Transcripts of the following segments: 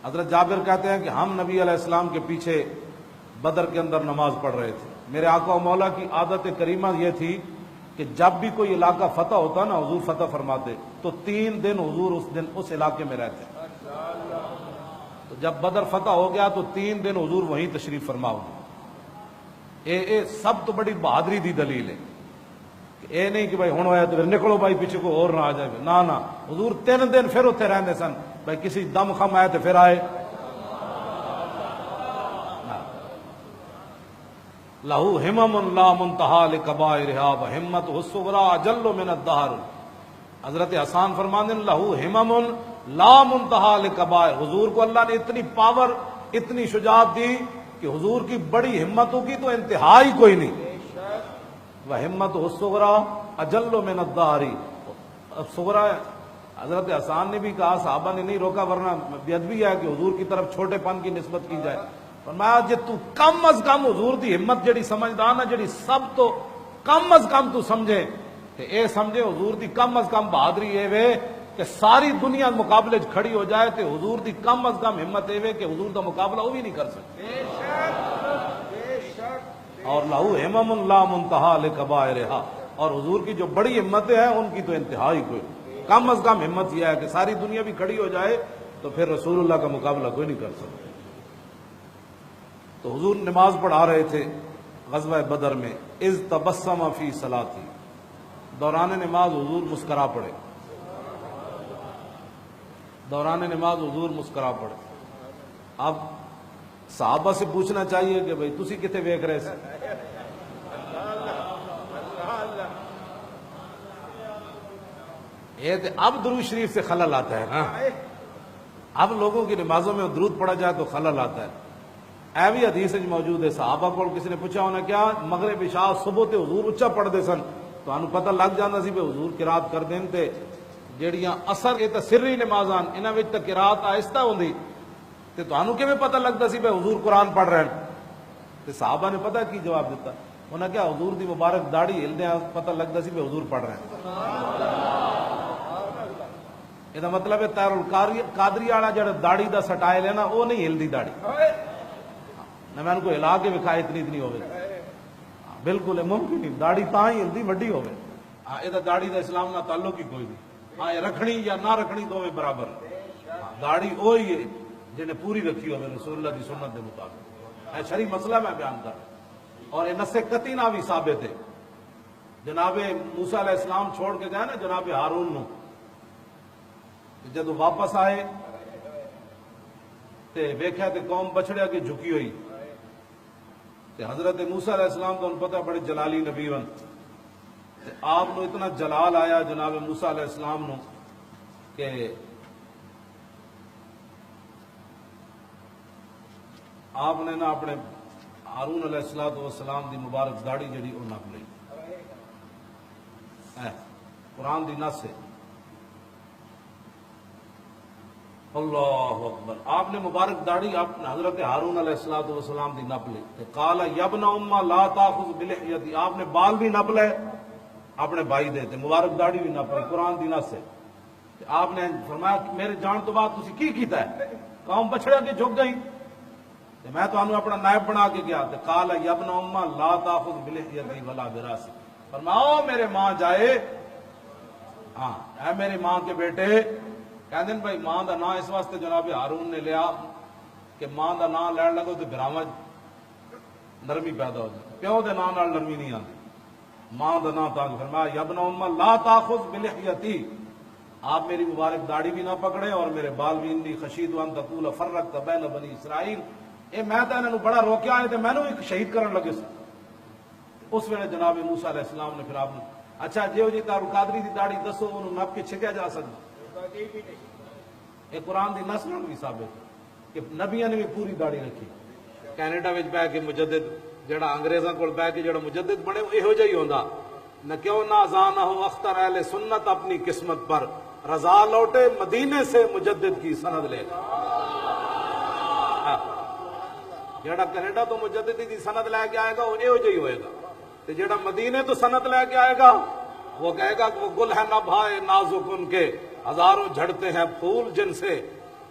حضرت جابر کہتے ہیں کہ ہم نبی علیہ السلام کے پیچھے بدر کے اندر نماز پڑھ رہے تھے. میرے آقا و مولا کی عادت کریمہ یہ تھی کہ جب بھی کوئی علاقہ فتح ہوتا نا حضور فتح فرماتے تو 3 دن حضور اس علاقے میں رہتے. تو جب بدر فتح ہو گیا تو 3 دن حضور وہیں تشریف فرما ہوئے. اے سب تو بڑی بہادری دی دلیل ہے کہ اے نہیں کہ بھائی ہوں ہوا تو پھر نکلو بھائی پیچھے کو اور نہ آ جائے. نہ حضور 3 دن پھر اتنے رہتے سن. بھائی کسی دم خم آئے تو پھر آئے. لہو ہمم لا منتہا لکبائرہا وہمت الصغریٰ اجل من الدہر. حضرت حسان فرماتے ہیں لہو ہمم لا منتہا لکبائر. حضور کو اللہ نے اتنی پاور اتنی شجاعت دی کہ حضور کی بڑی ہمتوں کی تو انتہا ہی کوئی نہیں. وہمت الصغریٰ اجل من الدہر. صغریٰ حضرت حسان نے بھی کہا صحابہ نے نہیں روکا ورنہ بے ادبی ہے کہ حضور کی طرف چھوٹے پن کی نسبت کی جائے. فرمایا جے تو کم از کم حضور دی ہمت جڑی سمجھدا نا جڑی سب تو کم از کم تو سمجھے تے اے سمجھے حضور دی کم از کم بہادری اے وے کہ ساری دنیا مقابلے کھڑی ہو جائے تے حضور دی کم از کم ہمت اے وے کہ حضور دا مقابلہ وہ بھی نہیں کر سکتے. اور لہو ہمم لا منتہا لکبائرہا. اور حضور کی جو بڑی ہمتیں ہیں ان کی تو انتہا ہی کوئی. کم از کم ہمت یہ ہے کہ ساری دنیا بھی کھڑی ہو جائے تو پھر رسول اللہ کا مقابلہ کوئی نہیں کر سکتا. تو حضور نماز پڑھا رہے تھے غزوہ بدر میں. اذ تبسم فی صلاتی. دوران نماز حضور مسکرا پڑے. دوران نماز حضور مسکرا پڑے. اب صحابہ سے پوچھنا چاہیے کہ بھئی تسی کتے ویکھ رہے سے. یہ اب درود شریف سے خلل آتا ہے نا. اب لوگوں کی نمازوں میں درود پڑھا جائے تو خلل آتا ہے. اے بھی حدیث موجود ہے صحابہ کو کسی نے پوچھا ہونا کیا مغرب عشاء صبح تے حضور اچا پڑھتے سن تو انہوں پتہ لگ جانا سی کہ حضور قرات کر دین تے جیڑیاں اثر یہ تے سری نمازاں انہاں وچ تے قرات آہستہ ہوندی تے تانوں کیویں پتہ لگدا سی کہ حضور قرآن پڑھ رہے ہیں. تے صحابہ نے پتہ کی جواب دیتا. انہاں کیا حضور دی مبارک داڑھی ہلدیاں پتہ لگدا سی کہ حضور پڑھ رہے ہیں. یہ مطلب ہے تیر القادری والا جڑا داڑھی دا سٹائل ہے نا وہ نہیں ہلدی داڑھی. نہ میں ان کو ہلا کے وکھائے اتنی ہوئے. بالکل ممکن نہیں. داڑھی تاں ہی ہلدی وڈی ہوئے. یہ داڑھی دا اسلام نہ تعلق ہی کوئی نہیں. ہاں رکھنی یا نہ رکھنی دونوں برابر. داڑھی وہی ہے جنہیں پوری رکھی ہوئے رسول اللہ کی سنت کے مطابق. شرعی مسئلہ میں بیان کر. اور یہ نص قطعی نہ بھی ثابت ہے. جناب موسیٰ علیہ السلام چھوڑ کے گئے نا جناب ہارون نو. جب واپس آئے تے ویکھیا تے قوم بچڑیا کی جھکی ہوئی. تے حضرت موسیٰ علیہ السلام تو ان پتہ بڑے جلالی نبی ون. تے آپ نو اتنا جلال آیا جناب موسیٰ علیہ السلام نو کہ آپ نے نا اپنے ہارون علیہ السلام دی مبارک داڑھی جڑی وہ نپ لی. قرآن دی نص ہے. اللہ اکبر. آپ نے مبارک داڑھی اپنے حضرت ہارون علیہ السلام دی نپ لی. قال یا ابن ام لا تاخذ بلحیتی. آپ نے بال بھی نپ لے اپنے بھائی دے تے مبارک داڑھی بھی نپ لی. قرآن دی نص ہے. آپ نے فرمایا میرے جان تو بعد تسی کی کیتا ہے. قوم بچڑا کے جھک گئی. میں تو انہوں اپنا نائب بنا کے گیا. قال یا ابن ام لا تاخذ بلحیتی ولا براسی. فرماؤ میرے ماں جائے. ہاں اے میری ماں کے بیٹے کہہ دیں بھائی ماں دا نام اس واسطے جناب ہارون نے لیا کہ ماں دا نام لین لگو تو براہمج نرمی پیدا ہو جائے. پیو دے نام نال نرمی نہیں آتی. ماں دا نام تاج. فرمایا یا ابن ام لا تاخذ بلحیتی. آپ میری مبارک داڑھی بھی نہ پکڑے اور میرے بال بھی انی خشید ان تقول فرقت بین بنی اسرائیل. اے میں تو انہوں بڑا روکیا ہے تو میں نے ایک شہید کرن لگے سن. اس ویلے جناب موسیٰ علیہ السلام نے پھر آپ نے اچھا جیو جی تار قادری دی داڑھی دسو انہوں نپ کے چھکیا جا سکتا. یہ قرآن دی نص نال بھی ثابت ہے کہ نبیاں نے بھی پوری داڑھی رکھی. کینیڈا وچ بیٹھ کے مجدد جڑا انگریزاں کول بیٹھ کے جڑا مجدد بنے یہو جہی ہوندا نہ کیوں نہ زانہ ہو اختر اہل سنت اپنی قسمت پر رضا لوٹے مدینے سے مجدد کی سند لے. جڑا کینیڈا تو مجددی دی سند لے کے آئے گا وہ یہو جہی ہوئے گا. تے جڑا مدینے تو سند لے کے آئے گا وہ کہے گا کہ وہ گل ہے نہ بھائے نازک ان کے ہزاروں جھڑتے ہیں پھول جن سے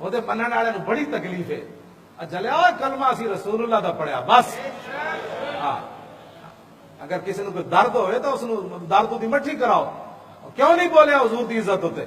ਉਹਦੇ ਮੰਨਣ ਵਾਲੇ ਨੂੰ ਬੜੀ ਤਕਲੀਫ ਹੈ। ਜਲਿਆ ਕਲਮਾ ਸੀ ਰਸੂਲullah ਦਾ ਪੜਿਆ ਬਸ। ਹਾਂ, ਅਗਰ ਕਿਸੇ ਨੂੰ ਕੋਈ ਦਰਦ ਹੋਵੇ ਤਾਂ ਉਸ ਨੂੰ ਦਰਦ ਦੀ ਮੱਠੀ ਕਰਾਓ। ਕਿਉਂ ਨਹੀਂ ਬੋਲਿਆ ਹੁਜ਼ੂਰ ਦੀ ਇੱਜ਼ਤ ਉੱਤੇ?